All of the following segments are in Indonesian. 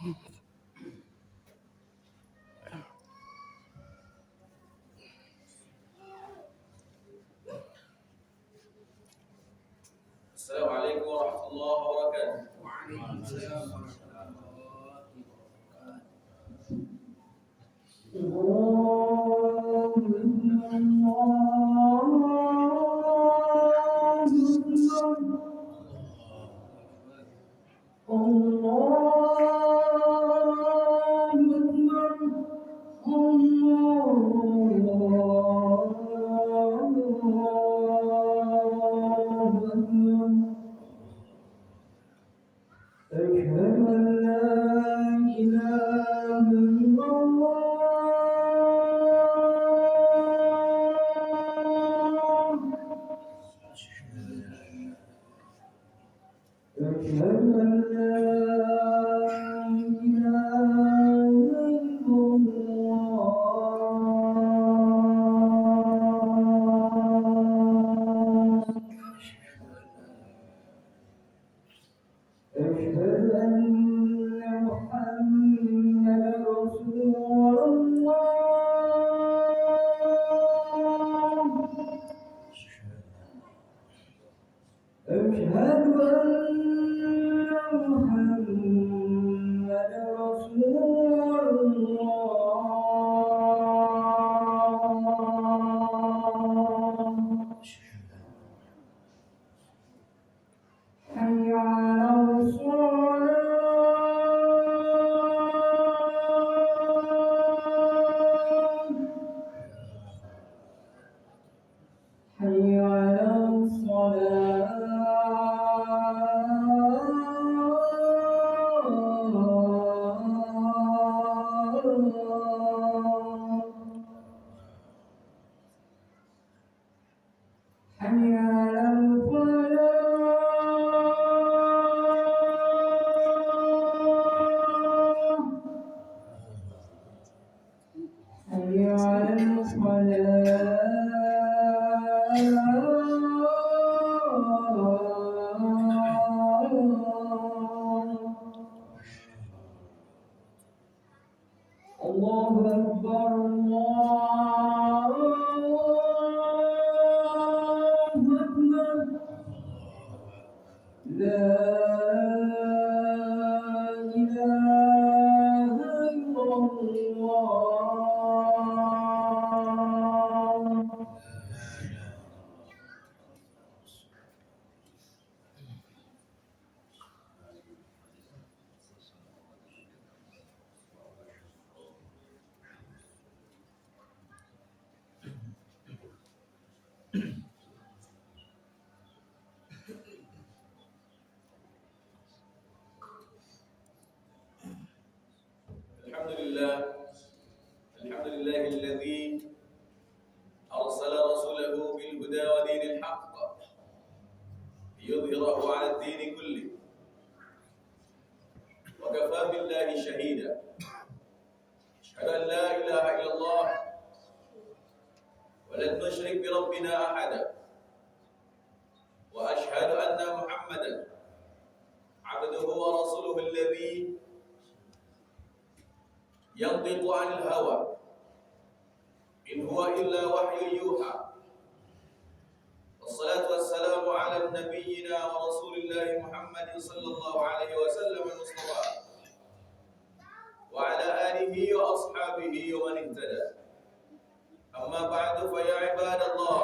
Assalamualaikum warahmatullahi wabarakatuh. Waalaikumsalam warahmatullahi Alhamdulillahilladzi arsala rasulahu bil huda wa dinil haqq liyudhhirahu 'ala ad-din kulli wa kafa billahi shahida. Asyhadu an la ilaha illallah wa la nusyrik bi rabbina ahada wa asyhadu anna Muhammadan 'abduhu wa rasuluhu alladzi yantiqu 'anil hawa in huwa illa wahyun yuha. Wassalatu wassalamu ala nabiyyina wa rasulillahi Muhammadin sallallahu alaihi wasallam al-mustafa wa ala alihi wa ashabihi wa man ihtada. Amma ba'du, fa ya ibadallah,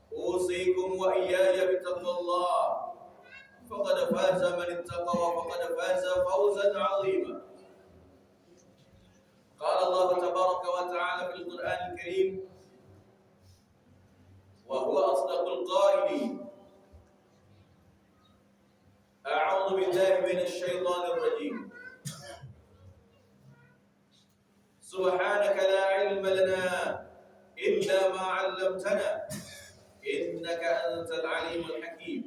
usikum wa iyaya bittaqwallah. Faqad faza man ittaqa wa faqad faza fawzan 'azima. قال الله تبارك وتعالى في القرآن الكريم وهو أصدق القائلين: أعوذ بالله من الشيطان الرجيم سبحانك لا علم لنا إلا ما علمتنا إنك أنت العليم الحكيم.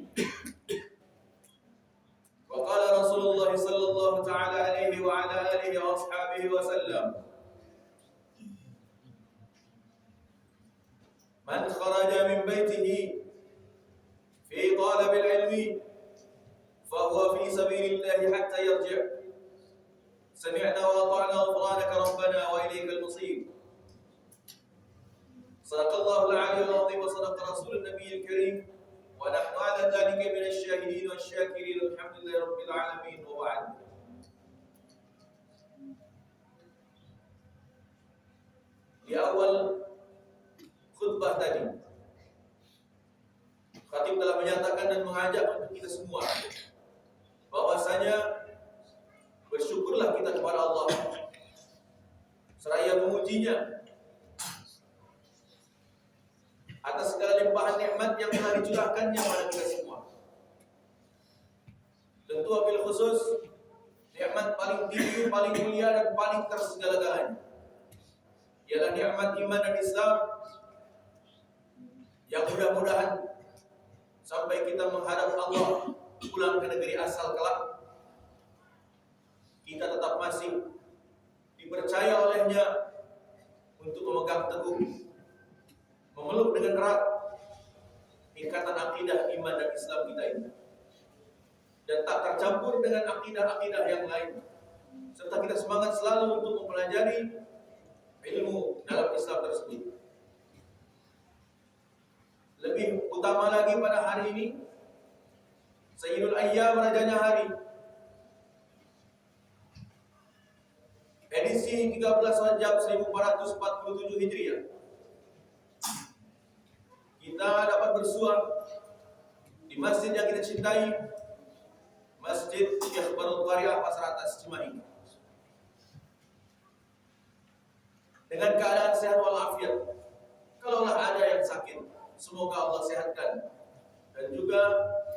وقال رسول الله صلى الله تعالى عليه وعلى آله وأصحابه وسلم: من خرج من بيته في طلب العلم فهو في سبيل الله حتى يرجع. سمعنا وأطعنا غفرانك ربنا وإليك المصير. صدق الله العلي العظيم وصدق رسول النبي الكريم ونحن على ذلك من الشاهدين والشاكرين الحمد لله رب العالمين. وبعد. Di awal khutbah tadi, khatib telah menyatakan dan mengajak untuk kita semua bahwasanya bersyukurlah kita kepada Allah seraya memujinya atas segala limpahan nikmat yang telah dicurahkannya pada kita semua. Tentu wabil khusus nikmat paling tinggi, paling mulia dan paling tersegala-galanya ialah nikmat iman dan Islam yang mudah-mudahan sampai kita menghadap Allah pulang ke negeri asal kelak, kita tetap masih dipercaya olehnya untuk memegang teguh, memeluk dengan erat ikatan akidah iman dan Islam kita ini, dan tak tercampur dengan akidah-akidah yang lain, serta kita semangat selalu untuk mempelajari ilmu dalam Islam tersebut. Lebih utama lagi pada hari ini, Sayyidul Ayyam, rajanya hari, edisi 13 Rajab 1447 Hijriah, kita dapat bersua di masjid yang kita cintai, Masjid Ikhbarul Qaryah Pasar Atas Cimahi, dengan keadaan sehat walafiat. Kalaulah ada yang sakit, semoga Allah sehatkan dan juga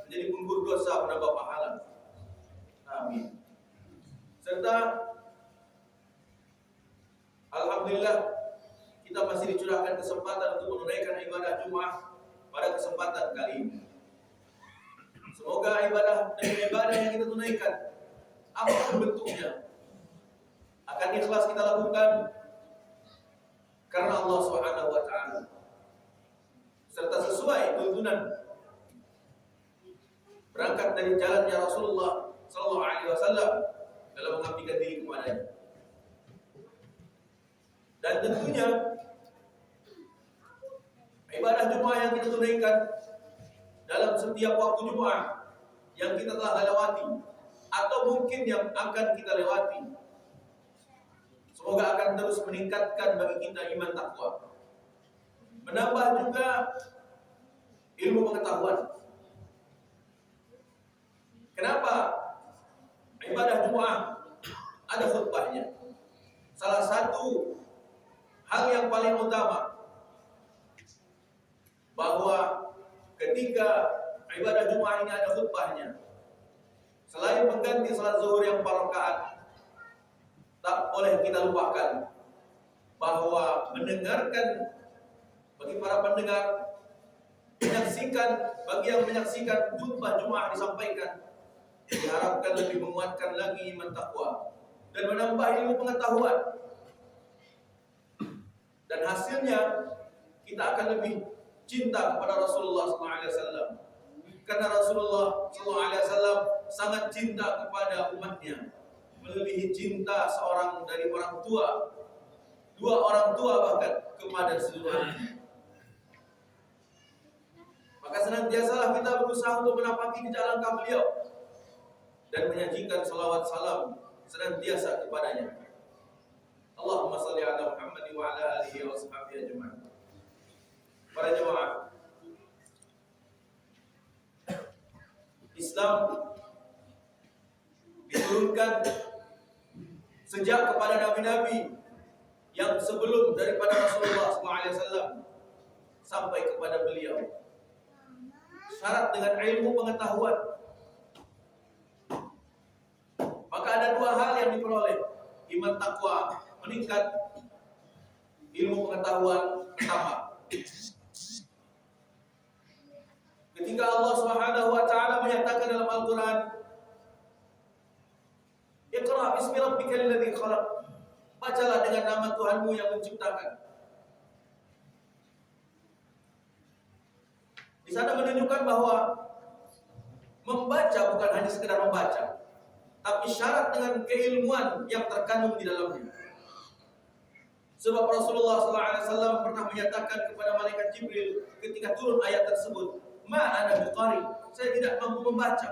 menjadi penggur dosa, penambah pahala. Amin. Serta alhamdulillah kita masih dicurahkan kesempatan untuk menunaikan ibadah Jumat pada kesempatan kali ini. Semoga ibadah yang kita tunaikan, apapun bentuknya, akan ikhlas kita lakukan karena Allah Subhanahu wa taala, serta sesuai tuntunan berangkat dari jalannya Rasulullah sallallahu alaihi wasallam dalam mengabdikan diri kepadanya. Dan tentunya ibadah Jumat yang kita tunaikan dalam setiap waktu Jumat yang kita telah lewati atau mungkin yang akan kita lewati, semoga akan terus meningkatkan bagi kita iman takwa, menambah juga ilmu pengetahuan. Kenapa ibadah Jumat ada khutbahnya? Salah satu hal yang paling utama bahwa ketika ibadah Jumat ini ada khutbahnya, selain mengganti salat zuhur yang 4 rakaat, tak boleh kita lupakan bahwa mendengarkan bagi para pendengar, bagi yang menyaksikan khutbah Jumat disampaikan, diharapkan lebih menguatkan lagi iman takwa dan menambah ilmu pengetahuan. Dan hasilnya kita akan lebih cinta kepada Rasulullah SAW, karena Rasulullah SAW sangat cinta kepada umatnya, melebihi cinta seorang dari orang tua, 2 orang tua bahkan, kepada seluruhnya. Maka senantiasalah kita berusaha untuk menapaki jejak langkah beliau dan menyajikan salawat salam senantiasa kepadanya. Allahumma salli ala Muhammad wa ala alihi wa sahbihi ajma'in. Para jemaah, Islam diturunkan sejak kepada nabi-nabi yang sebelum daripada Rasulullah SAW sampai kepada beliau. Syarat dengan ilmu pengetahuan. Maka ada 2 hal yang diperoleh iman takwa meningkat, ilmu pengetahuan tambah. Ketika Allah Subhanahu wa taala menyatakan dalam Al-Qur'an, Iqra bismi rabbikal ladzi khalaq. Bacalah dengan nama Tuhanmu yang menciptakan. Di sana menunjukkan bahwa membaca bukan hanya sekedar membaca, tapi syarat dengan keilmuan yang terkandung di dalamnya. Sebab Rasulullah SAW pernah menyatakan kepada malaikat Jibril ketika turun ayat tersebut, "Ma ana biqari," saya tidak mampu membaca.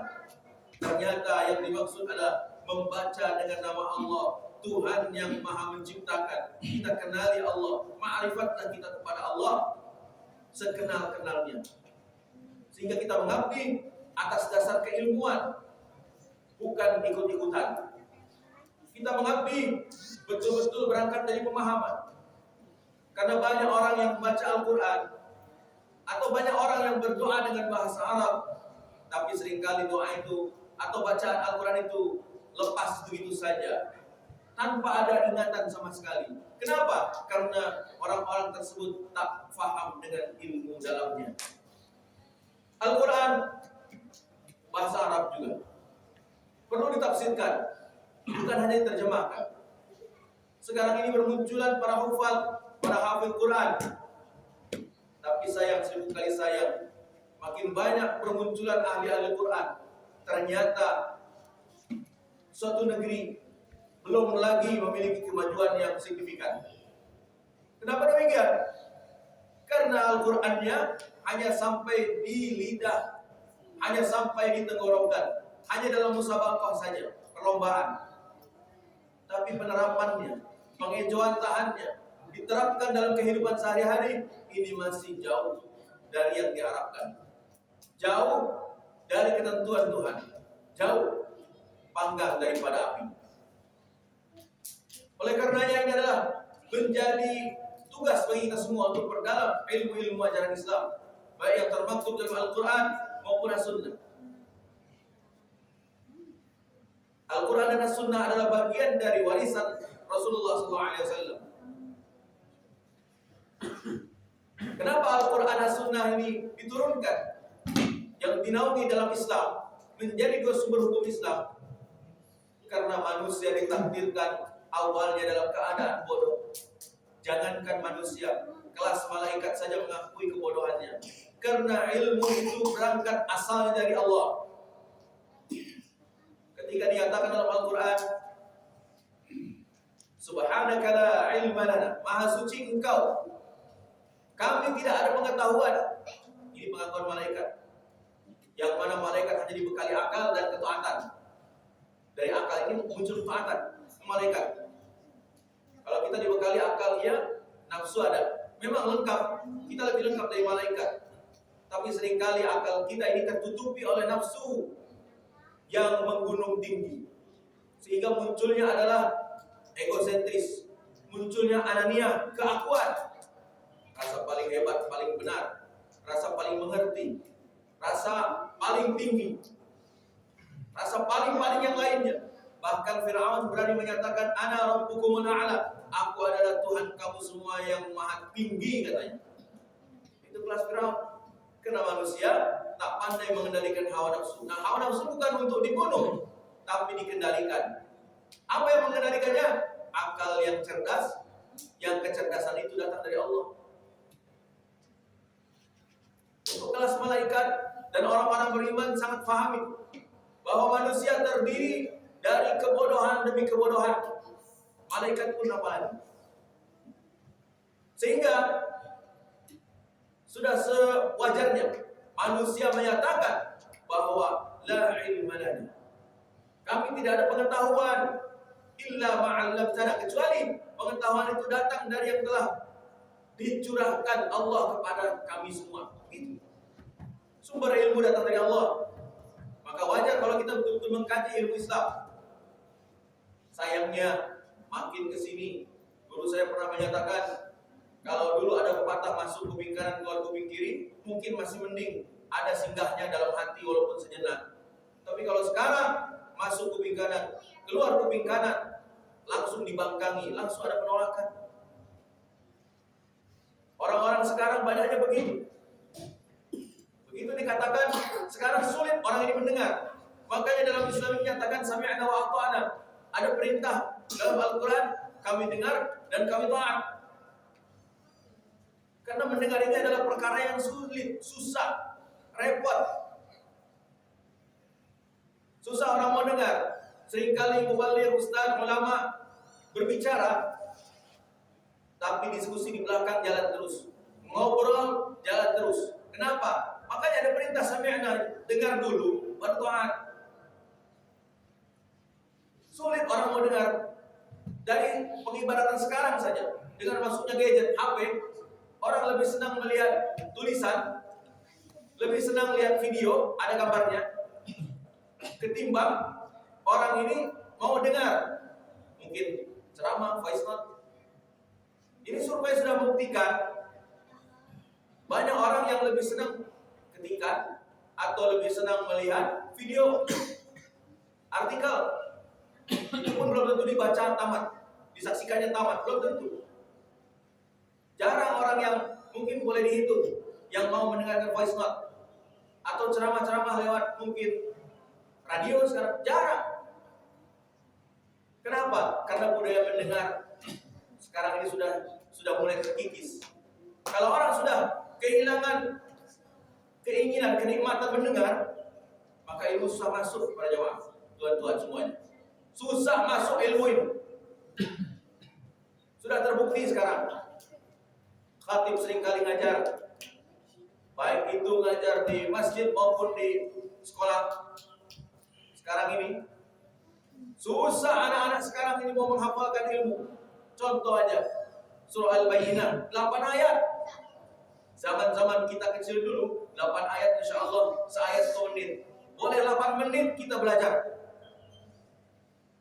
Ternyata yang dimaksud adalah membaca dengan nama Allah, Tuhan yang Maha Menciptakan. Kita kenali Allah, ma'rifatlah kita kepada Allah sekenal-kenalnya. Sehingga kita mengabdi atas dasar keilmuan, bukan ikut-ikutan. Kita mengabdi betul-betul berangkat dari pemahaman. Karena banyak orang yang membaca Al-Quran, atau banyak orang yang berdoa dengan bahasa Arab, tapi seringkali doa itu atau bacaan Al-Quran itu lepas begitu saja, tanpa ada ingatan sama sekali. Kenapa? Karena orang-orang tersebut tak faham dengan ilmu dalamnya. Al-Quran bahasa Arab juga perlu ditafsirkan, bukan hanya diterjemahkan. Sekarang ini bermunculan para hufal, para hafid Quran. Tapi sayang, seribu kali sayang, makin banyak bermunculan ahli-ahli Quran, ternyata suatu negeri belum lagi memiliki kemajuan yang signifikan. Kenapa demikian? Karena Al-Qur'annya hanya sampai di lidah, hanya sampai di tenggorokan, hanya dalam musabaqah saja, perlombaan. Tapi penerapannya, pengejawantahannya, diterapkan dalam kehidupan sehari-hari, ini masih jauh dari yang diharapkan. Jauh dari ketentuan Tuhan, jauh panggang daripada api. Oleh karenanya ini adalah menjadi tugas bagi kita semua untuk perdalam ilmu-ilmu ajaran Islam, baik yang termaktub dalam Al-Quran maupun As-Sunnah. Al-Quran dan As-Sunnah adalah bagian dari warisan Rasulullah SAW. Kenapa Al-Quran dan As-Sunnah ini diturunkan, yang dinaungi dalam Islam, menjadi dua sumber hukum Islam? Karena manusia ditakdirkan awalnya dalam keadaan bodoh. Jangankan manusia, kelas malaikat saja mengakui kebodohannya. Karena ilmu itu berangkat asalnya dari Allah. Ketika dinyatakan dalam Al-Quran, "Subhanaka la ilma lana," Maha suci Engkau, kami tidak ada pengetahuan. Ini pengakuan malaikat, yang mana malaikat hanya dibekali akal dan ketaatan. Dari akal ini muncul ketaatan malaikat. Kalau kita dibekali akalnya, nafsu ada, memang lengkap, kita lebih lengkap dari malaikat. Tapi seringkali akal kita ini tertutupi oleh nafsu yang menggunung tinggi, sehingga munculnya adalah egosentris, munculnya anania, keakuan, rasa paling hebat, paling benar, rasa paling mengerti, rasa paling tinggi, rasa paling-paling yang lainnya. Bahkan Fir'aun berani menyatakan, "Ana rabbukumul a'la," aku adalah Tuhan kamu semua yang maha tinggi, katanya. Itu kelas Fir'aun. Karena manusia tak pandai mengendalikan hawa nafsu. Nah, hawa nafsu bukan untuk dibunuh, tapi dikendalikan. Apa yang mengendalikannya? Akal yang cerdas, yang kecerdasan itu datang dari Allah. Untuk kelas malaikat dan orang-orang beriman sangat paham itu, bahwa manusia terdiri dari kebodohan demi kebodohan. Malaikat pun apalagi. Sehingga sudah sewajarnya manusia menyatakan bahwa la ilma lana, kami tidak ada pengetahuan illa ma'allamtana, kecuali pengetahuan itu datang dari yang telah dicurahkan Allah kepada kami semua. Itu sumber ilmu datang dari Allah. Maka wajar kalau kita betul-betul mengkaji ilmu Islam. Sayangnya makin kesini, guru saya pernah menyatakan, kalau dulu ada pepatah masuk kuping kanan keluar kuping kiri, mungkin masih mending ada singgahnya dalam hati walaupun sejenak. Tapi kalau sekarang masuk kuping kanan keluar kuping kanan, langsung dibangkangi, langsung ada penolakan. Orang-orang sekarang banyaknya begitu. Begitu dikatakan, sekarang sulit orang ini mendengar. Makanya dalam Islam menyatakan sami'na wa ata'na. Ada perintah dalam Al-Quran, kami dengar dan kami taat. Karena mendengar ini adalah perkara yang sulit, susah, repot. Susah orang mau dengar. Seringkali mubaligh, ustaz, ulama berbicara, tapi diskusi di belakang jalan terus. Ngobrol jalan terus. Kenapa? Makanya ada perintah sami'na, dengar dulu, baru taat. Sulit orang mau dengar. Dari pengibaratan sekarang saja, dengan masuknya gadget, HP, orang lebih senang melihat tulisan, lebih senang lihat video, ada gambarnya, ketimbang orang ini mau dengar. Mungkin ceramah, voice note. Ini survei sudah membuktikan banyak orang yang lebih senang ketikan atau lebih senang melihat video, artikel. Itu pun belum tentu dibaca tamat, disaksikannya tamat, belum tentu. Jarang orang yang mungkin boleh dihitung yang mau mendengarkan voice note atau ceramah-ceramah lewat mungkin radio sekarang, jarang. Kenapa? Karena budaya mendengar sekarang ini sudah mulai terkikis. Kalau orang sudah kehilangan keinginan, kenikmatan mendengar, maka ilmu susah masuk pada jamaah, tuan-tuan semuanya. Susah masuk ilmu ini. Sudah terbukti sekarang. Khatib seringkali ngajar, baik itu ngajar di masjid maupun di sekolah. Sekarang ini susah anak-anak sekarang ini mau menghafalkan ilmu. Contoh aja, surah Al-Bayyinah 8 ayat. Zaman-zaman kita kecil dulu 8 ayat insyaallah seayat 1 menit. Boleh 8 menit kita belajar.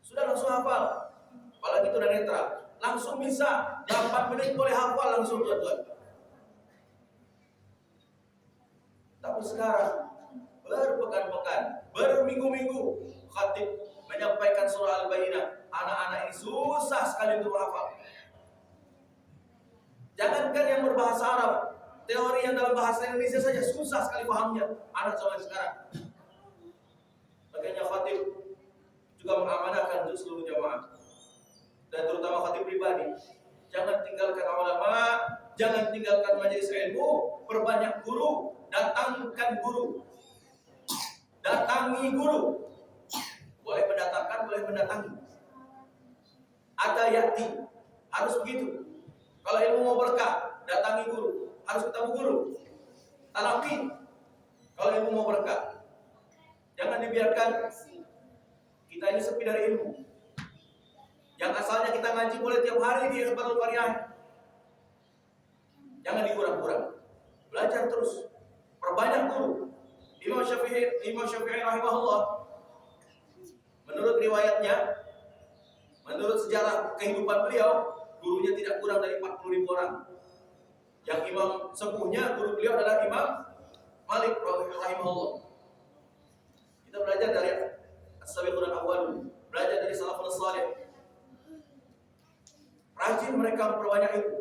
Sudah langsung hafal. Apalagi itu udah netra, langsung bisa 8 menit boleh hafal langsung, tuan-tuan. Tapi sekarang berpekan-pekan, berminggu-minggu khatib menyampaikan surah Al-Bayyinah, anak-anak ini susah sekali untuk menghafal. Jangankan yang berbahasa Arab, teori yang dalam bahasa Indonesia saja susah sekali pahamnya anak zaman sekarang. Makanya khatib juga mengamanahkan untuk seluruh jamaah dan terutama khatib pribadi, jangan tinggalkan ulama, jangan tinggalkan majelis ilmu, perbanyak guru, datangkan guru, datangi guru. Boleh mendatangkan, boleh mendatangi. Ada yati, harus begitu. Kalau ilmu mau berkah, datangi guru, harus ketemu guru. Talaqi, kalau ilmu mau berkah. Jangan dibiarkan kita ini sepi dari ilmu. Yang asalnya kita ngaji boleh tiap hari di Ikhbarul Qaryah. Jangan dikurang-kurang. Belajar terus. Perbanyak guru. Imam Syafi'i rahimahullah, menurut riwayatnya, menurut sejarah kehidupan beliau, gurunya tidak kurang dari 40.000 orang. Yang imam sepuhnya, guru beliau adalah Imam Malik rahimahullah. Kita belajar dari As-Sabiqun al-Awwalun, belajar dari salafun salih. Rajin mereka memperbanyak itu.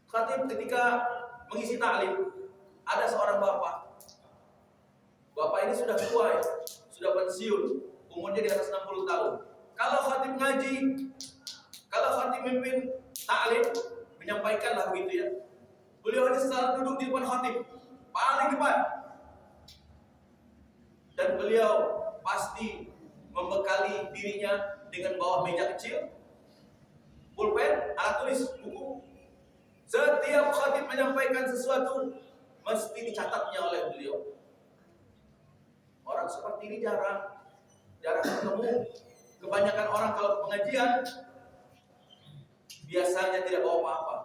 Khatib ketika mengisi ta'lim, ada seorang bapak. Bapak ini sudah tua ya, sudah pensiun, umurnya di atas 60 tahun. Kalau khatib ngaji, kalau khatib mimpin ta'lim, menyampaikanlah begitu ya. Beliau ini selalu duduk di depan khatib, paling depan. Dan beliau pasti membekali dirinya dengan bawa meja kecil, pulpen, alat tulis, buku. Setiap khatib menyampaikan sesuatu mesti dicatatnya oleh beliau. Orang seperti ini jarang ketemu. Kebanyakan orang kalau pengajian biasanya tidak bawa apa-apa,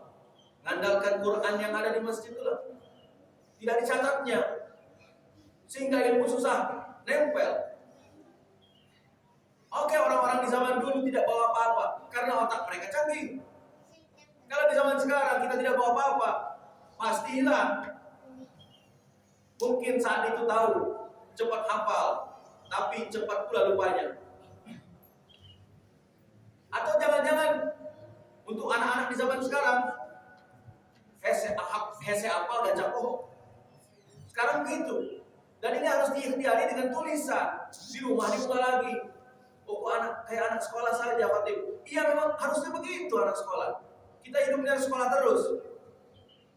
ngandalkan Quran yang ada di masjid itulah, tidak dicatatnya, sehingga ilmu susah nempel. Oke, orang-orang di zaman dulu tidak bawa apa-apa karena otak mereka canggih. Kalau di zaman sekarang kita tidak bawa apa-apa, pasti hilang. Mungkin saat itu tahu, cepat hafal, tapi cepat pula lupanya. Atau jangan-jangan untuk anak-anak di zaman sekarang, hese hafal dan jago. Sekarang begitu. Dan ini harus diikhtiari dengan tulisan di rumah lagi. Oh, kayak anak sekolah saja, Khatib. Iya, memang harusnya begitu anak sekolah. Kita hidup dari sekolah terus.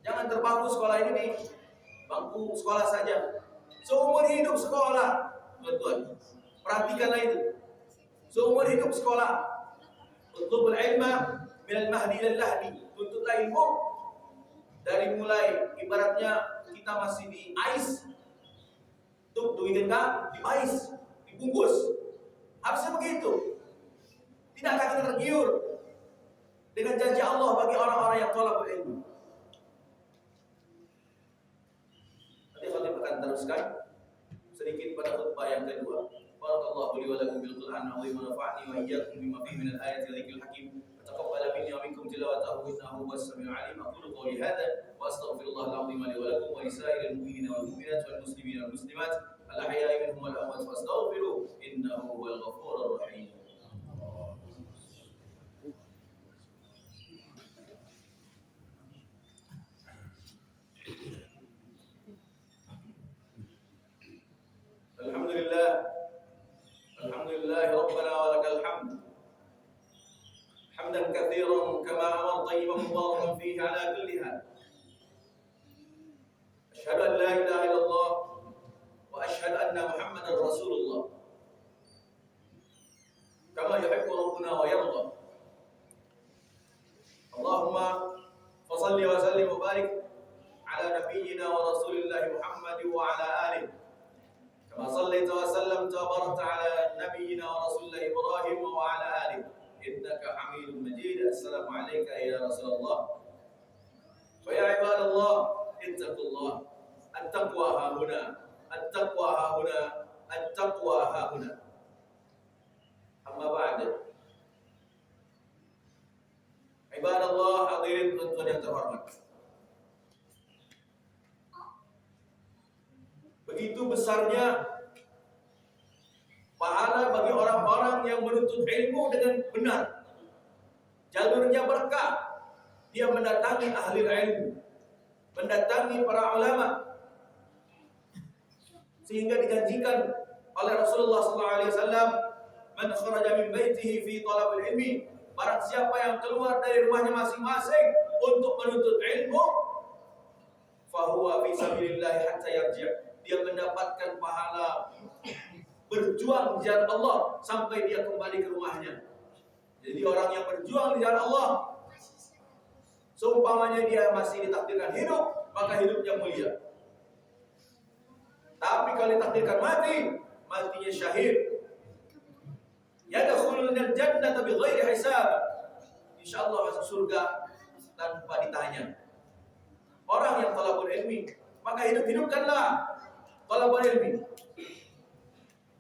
Jangan terpaku sekolah ini nih, bangku sekolah saja. Seumur hidup sekolah, tuan-tuan. Perhatikanlah itu. Seumur hidup sekolah. Utlubul ilma minal mahdi ilal lahdi. Tuntutlah ilmu dari mulai ibaratnya kita masih di ais. Tuh, duitnya di ais, dibungkus. Harusnya begitu. Tidakkah kita tergiur dengan janji Allah bagi orang-orang yang thalabul ilmu? Nanti khatib akan teruskan sedikit pada khutbah yang kedua. Barakallahu li wa lakum bil Qur'an wa nafa'ani wa iyyakum bima fihi min al-ayati wa dhikril hakim. Taqabbal minni wa minkum tilawatahu innahu huwas samiul 'alim. Aqulu qawli hadha wa astaghfirullah al-'azim li wa lakum wa li sa'iril mu'minina wal mu'minat wal muslimina wal muslimat al-ahya'i minhum wal amwat fastaghfiruhu innahu huwal ghafurur rahim. Alhamdulillah Rabbana wa lakal hamd hamdan katsiran kama amara tayyiban mubarakan fihi ala kulli hal. Asyhadu an la ilaha illallah wa asyhadu anna Muhammadar Rasulullah kama yuhibbu rabbuna wa yarda. Allahumma fashalli wa sallim wa barik ala nabiyyina wa rasulillah Muhammad wa ala alihi كما صليت وسلمت وباركت على نبينا ورسول الله إبراهيم وعلى آله إنك حميد مجيد. السلام عليك يا رسول الله ويا عباد الله اتقوا الله. التقوى ها هنا التقوى ها هنا التقوى ها هنا. أما بعد عباد الله hadirin tuan yang terhormat, begitu besarnya pahala bagi orang-orang yang menuntut ilmu dengan benar. Jalurnya berkah. Dia mendatangi ahli ilmu, mendatangi para ulama, sehingga dijanjikan oleh Rasulullah SAW, "Man kharaja min baitihi fi talabil ilmi." Barang siapa yang keluar dari rumahnya masing-masing untuk menuntut ilmu, fahuwa fi sabilillah hatta yarji'. Dia mendapatkan pahala berjuang di jalan Allah sampai dia kembali ke rumahnya. Jadi orang yang berjuang di jalan Allah, seumpamanya dia masih ditakdirkan hidup, maka hidupnya mulia. Tapi kalau ditakdirkan mati, matinya syahid. Yadkhulul jannata bighairi hisab. Insyaallah masuk surga tanpa ditanya. Orang yang talabul ilmi, maka hidupkanlah talabul ilmi.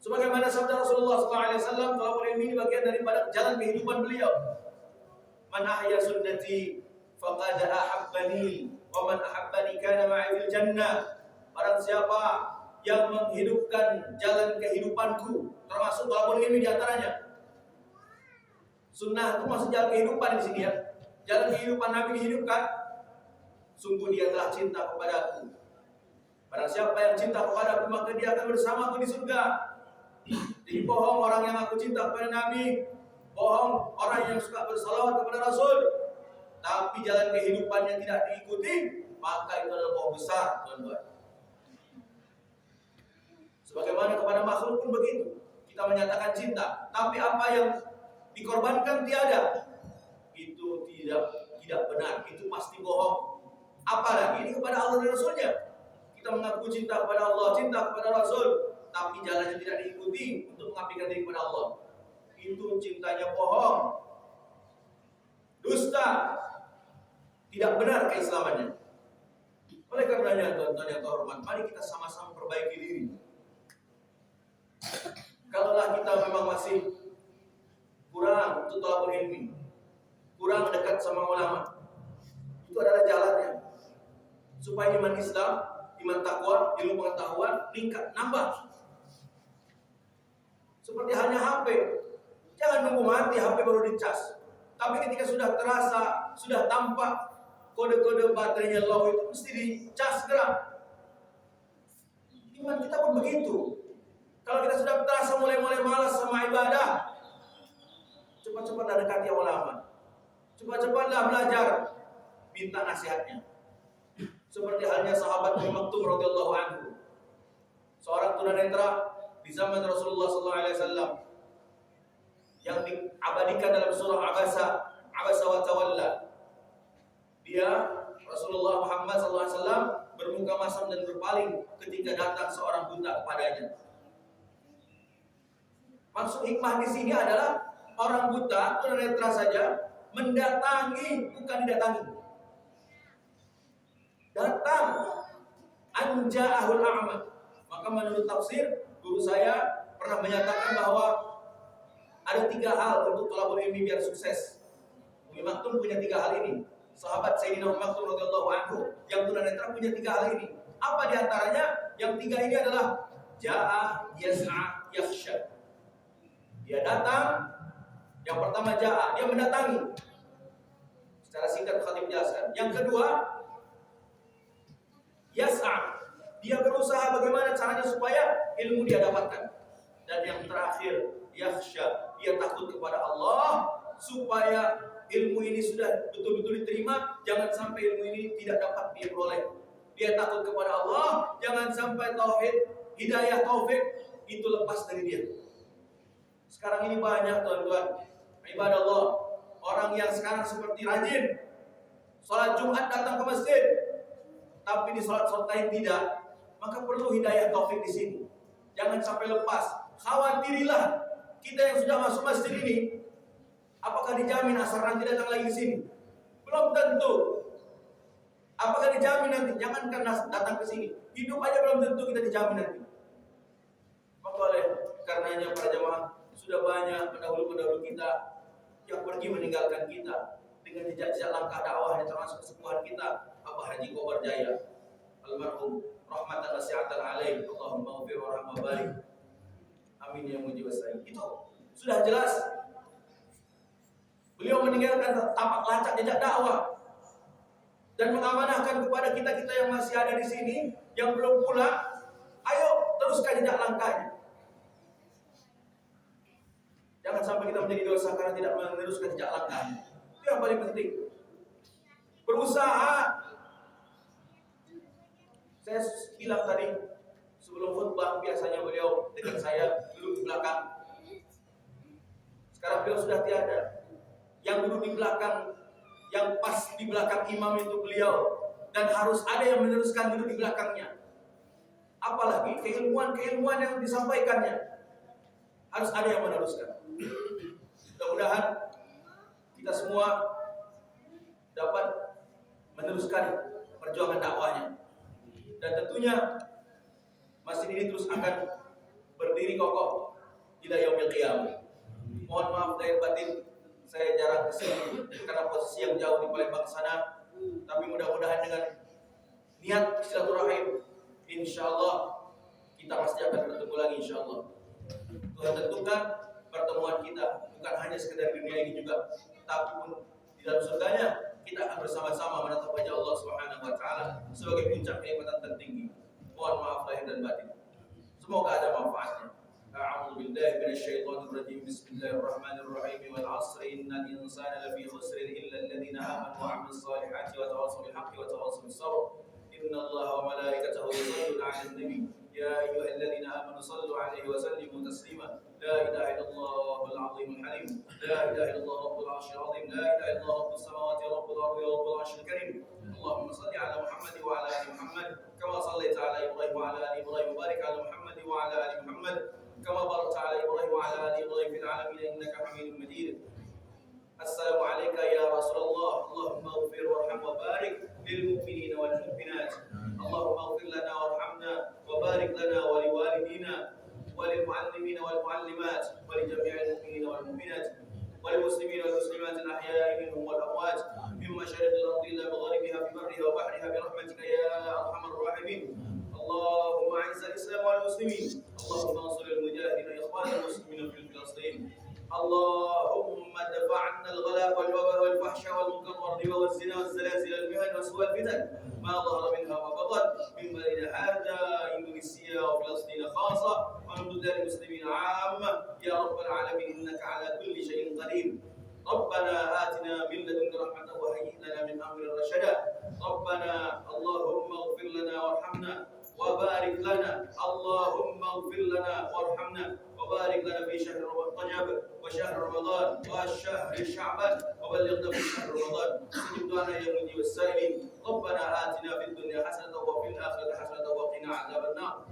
Sebagaimana sabda Rasulullah SAW, talabul ilmi ini bagian daripada jalan kehidupan beliau. Man ahya sunnati faqad ahabbani wa man ahabbani kana ma'i fil jannah. Barang siapa yang menghidupkan jalan kehidupanku, termasuk talabul ilmi di antaranya. Sunnah itu masuk jalan kehidupan di sini ya. Jalan kehidupan Nabi dihidupkan. Sungguh dia telah cinta kepadaku. Barang siapa yang cinta kepadaku, maka dia akan bersamaku di surga. Jadi bohong orang yang aku cinta kepada Nabi, bohong orang yang suka bersalawat kepada Rasul, tapi jalan kehidupannya tidak diikuti, maka itu adalah bohong besar, tuan-tuan. Sebagaimana kepada makhluk pun begitu. Kita menyatakan cinta, tapi apa yang dikorbankan tiada, itu tidak benar, itu pasti bohong. Apalagi ini kepada Allah dan Rasulnya. Kita mengaku cinta kepada Allah, cinta kepada Rasul, tapi jalannya tidak diikuti untuk mengabdikan diri kepada Allah. Itu cintanya bohong, dusta, tidak benar keislamannya. Oleh karenanya, tuan-tuan yang terhormat, mari kita sama-sama perbaiki diri. Kalaulah kita memang masih kurang untuk talabul ilmi, kurang dekat sama ulama, itu adalah jalannya supaya iman Islam, iman takwa, ilmu pengetahuan meningkat, nambah. Seperti halnya HP, jangan nunggu mati HP baru dicas. Tapi ketika sudah terasa, sudah tampak kode-kode baterainya low, itu mesti dicas segera. Iman kita pun begitu. Kalau kita sudah terasa mulai malas sama ibadah, cepat-cepatlah dekati ulama, cepat-cepatlah belajar, minta nasihatnya. Seperti halnya sahabat Ibnu Maktum radhiyallahu anhu, seorang tunanetra di zaman Rasulullah SAW yang diabadikan dalam surah Abasa wa Tawalla. Dia Rasulullah Muhammad SAW bermuka masam dan berpaling ketika datang seorang buta kepadanya. Maksud hikmah di sini adalah orang buta tunanetra saja mendatangi, bukan didatangi. Datang anja'ahul a'ma. Maka menurut tafsir guru saya pernah menyatakan bahwa ada 3 hal untuk thalabul ilmi biar sukses. Umi Maktum punya 3 hal ini. Sahabat Sayyidina Umi Maktum radhiyallahu anhu yang tunanetra punya 3 hal ini. Apa di antaranya? Yang 3 ini adalah ja'a, yas'a, yakhsha. Dia datang. Yang pertama ja'a, dia mendatangi. Secara singkat Khatib jelaskan. Yang kedua, yas'a, dia berusaha bagaimana caranya supaya ilmu dia dapatkan. Dan yang terakhir, yakhsha, dia takut kepada Allah supaya ilmu ini sudah betul-betul diterima, jangan sampai ilmu ini tidak dapat diperoleh. Dia takut kepada Allah, jangan sampai tauhid, hidayah, taufik itu lepas dari dia. Sekarang ini banyak tuan-tuan, ibadah Allah, orang yang sekarang seperti rajin sholat Jumat datang ke masjid, tapi di sholat lain tidak, maka perlu hidayah taufik di sini. Jangan sampai lepas. Khawatirilah kita yang sudah masuk masjid ini, apakah dijamin asar nanti datang lagi di sini? Belum tentu. Apakah dijamin nanti? Jangankan datang ke sini, hidup aja belum tentu kita dijamin nanti. Maka oleh karenanya para jamaah, sudah banyak pendahulu-pendahulu kita yang pergi meninggalkan kita dengan jejak-jejak langkah dakwahnya, termasuk kesepuhan kita Abah Haji Kobar Jaya almarhum rahmatan wasi'atan alaih, Allahumma ghfir warham wa barik. Amin ya mujib as-sa'in. Itu sudah jelas. Beliau meninggalkan tapak lacak jejak dakwah dan mengamanahkan kepada kita-kita yang masih ada di sini yang belum pulang, ayo teruskan jejak langkahnya. Jangan sampai kita menjadi dosa karena tidak meneruskan jejak langkahnya. Itu yang paling penting. Berusaha. Saya bilang tadi sebelum khutbah, biasanya beliau dekat saya, duduk di belakang. Sekarang beliau sudah tiada. Yang duduk di belakang, yang pas di belakang imam itu beliau, dan harus ada yang meneruskan duduk di belakangnya. Apalagi keilmuan yang disampaikannya, harus ada yang meneruskan. Mudah-mudahan kita semua dapat meneruskan perjuangan dakwahnya. Dan tentunya masjid ini terus akan berdiri kokoh ila yaumil qiyamah. Mohon maaf lahir batin, saya jarang kesini karena posisi yang jauh di Palembang sana. Tapi mudah-mudahan dengan niat silaturahim, insyaallah kita pasti akan bertemu lagi insyaallah. Tuhan tentukan pertemuan kita bukan hanya sekedar dunia ini juga, tapi pun di dalam surganya kita akan bersama-sama menatap wajah Allah Subhanahu wa taala sebagai puncak kenikmatan tertinggi. Mohon maaf lahir dan batin. Semoga ada manfaatnya. A'udzu billahi minasyaitonir rajim. Bismillahirrahmanirrahim. Wal 'ashri innal insana lafi khusr illa alladziina aamanu wa 'amilus shalihati wa tawassaw bil haqqi wa tawassaw bis sabr. Innallaha wa malaikatahu yusalluna 'alan nabi. Ya ayyuhalladzina aamanu shallu 'alaihi wa sallimu taslima. La ilaha illallahul 'azimul halim. La ilaha illallah rabbul 'arsyil 'azim. La ilaha illallah rabbus samawati wa rabbul ardi wa rabbul 'arsyil karim. Allahumma shalli 'ala Muhammad wa 'ala ali Muhammad kama shallaita 'ala Ibrahim wa 'ala ali Ibrahim wa barik 'ala Muhammad wa 'ala ali Muhammad kama barakta 'ala Ibrahim wa 'ala ali Ibrahim fil 'alamin innaka Hamidum Majid. Assalamu alayka ya Rasulullah. Allahumma ighfir warham wa barik lil mu'minina wal mu'minat. Allahumma ighfir lana warhamna wa barik lana wa liwalidina وللمعلمين والمعلمات ولجميع المؤمنين والمؤمنات وللمسلمين والمسلمات الأحياء منهم والأموات من مشارق الأرض إلى مغاربها في برها وبحرها برحمتك يا أرحم الراحمين. اللهم أعز الإسلام والمسلمين. اللهم انصر المجاهدين إخوان المسلمين في فلسطين. اللهم ادفع عنا الغلاء والوباء والفحشاء والمنكر والربا والزنا والزلازل والمهن وسوء الفتن ما ظهر منها وما بطن من بلدنا هذا إندونيسيا وفلسطين خاصة ومن بلدان المسلمين عامة يا رب العالمين إنك على كل شيء قدير. ربنا آتنا من لدنك رحمة وهيئ لنا من أمرنا رشدا. ربنا اللهم اغفر لنا وارحمنا وبارك لنا، اللهم اغفر لنا وارحمنا، وبارك لنا في شهر رجب وشهر رمضان والشهر شعبان، وبلغنا في شهر رمضان. استجب دعانا يا مجيب السائلين. ربنا آتنا في الدنيا حسنة وفي الآخرة حسنة وقنا عذاب النار،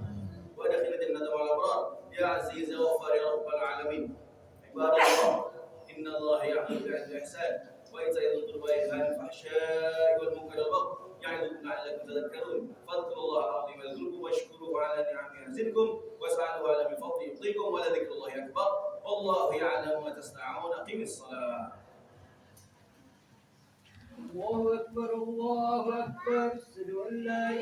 وادخلنا جنة مع الأبرار يا عزيز يا غفار يا رب العالمين. عباد الله، إن الله يأمر بالعدل والإحسان وإيتاء ذي القربى وينهى عن الفحشاء والمنكر والبغي يعظكم لعلكم تذكرون. فاذكروا الله العظيم يذكركم واشكروه على نعمه يزدكم واسألوه على من فضله يعطيكم ولذكر الله أكبر والله يعلم ما تصنعون. قم الصلاة. الله أكبر الله أكبر. أشهد أن لا